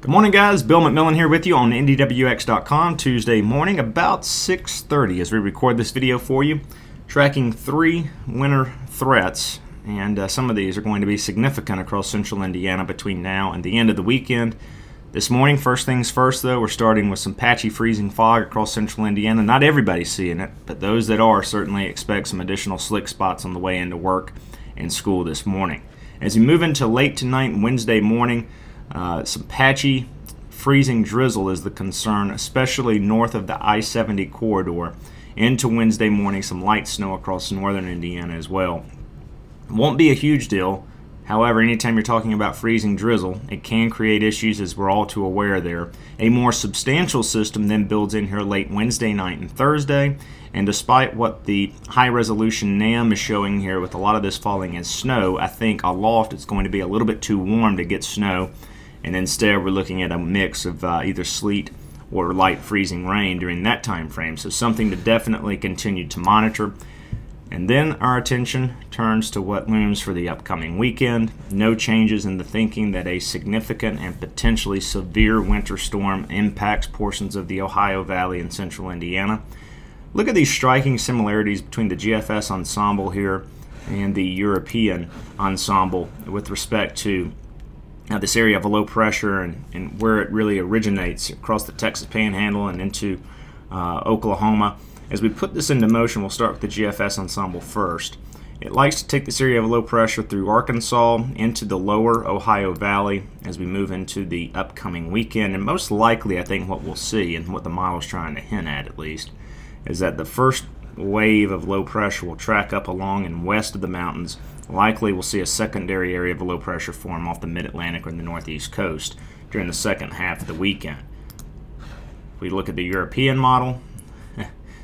Good morning, guys. Bill McMillan here with you on NDWX.com Tuesday morning about 6:30 as we record this video for you, tracking 3 winter threats, and some of these are going to be significant across central Indiana between now and the end of the weekend. This morning, first things first though, we're starting with some patchy freezing fog across central Indiana. Not everybody's seeing it, but those that are certainly expect some additional slick spots on the way into work and school this morning. As we move into late tonight and Wednesday morning, some patchy freezing drizzle is the concern, especially north of the I-70 corridor. Into Wednesday morning, some light snow across northern Indiana as well. It won't be a huge deal. However, anytime you're talking about freezing drizzle, it can create issues, as we're all too aware there. A more substantial system then builds in here late Wednesday night and Thursday, and despite what the high-resolution NAM is showing here with a lot of this falling as snow, I think aloft it's going to be a little bit too warm to get snow, and instead we're looking at a mix of either sleet or light freezing rain during that time frame. So something to definitely continue to monitor. And then our attention turns to what looms for the upcoming weekend. No changes in the thinking that a significant and potentially severe winter storm impacts portions of the Ohio Valley and central Indiana. Look at these striking similarities between the GFS ensemble here and the European ensemble with respect to this area of low pressure and where it really originates across the Texas Panhandle and into Oklahoma. As we put this into motion, we'll start with the GFS ensemble first. It likes to take this area of low pressure through Arkansas into the lower Ohio Valley as we move into the upcoming weekend. And most likely, I think what we'll see, and what the model is trying to hint at least, is that the first wave of low pressure will track up along and west of the mountains. Likely we'll see a secondary area of low pressure form off the mid-Atlantic or the northeast coast during the second half of the weekend. If we look at the European model,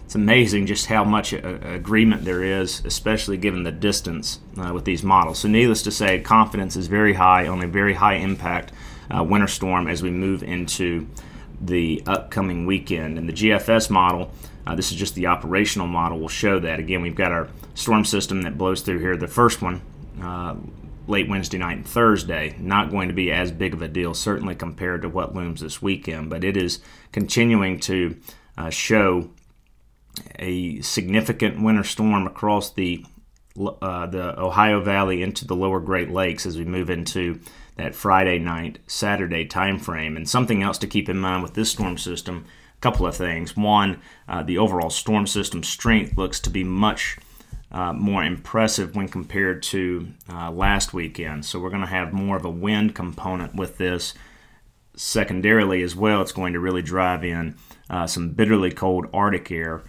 it's amazing just how much agreement there is, especially given the distance with these models. So needless to say, confidence is very high on a very high impact winter storm as we move into the upcoming weekend. And the GFS model, this is just the operational model, will show that. Again, we've got our storm system that blows through here. The first one, late Wednesday night and Thursday, not going to be as big of a deal, certainly compared to what looms this weekend, but it is continuing to show a significant winter storm across the Ohio Valley into the lower Great Lakes as we move into that Friday night, Saturday time frame. And something else to keep in mind with this storm system, a couple of things. One, the overall storm system strength looks to be much more impressive when compared to last weekend. So we're going to have more of a wind component with this. Secondarily as well, it's going to really drive in some bitterly cold Arctic air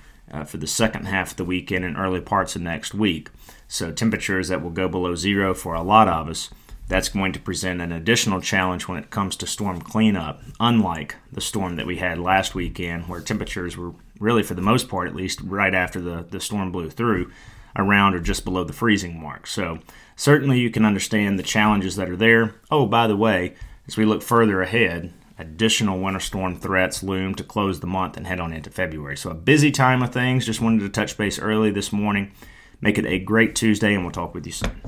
for the second half of the weekend and early parts of next week. So temperatures that will go below zero for a lot of us. That's going to present an additional challenge when it comes to storm cleanup, unlike the storm that we had last weekend, where temperatures were really, for the most part at least, right after the storm blew through, around or just below the freezing mark. So certainly you can understand the challenges that are there. Oh, by the way, as we look further ahead, additional winter storm threats loom to close the month and head on into February. So a busy time of things. Just wanted to touch base early this morning. Make it a great Tuesday, and we'll talk with you soon.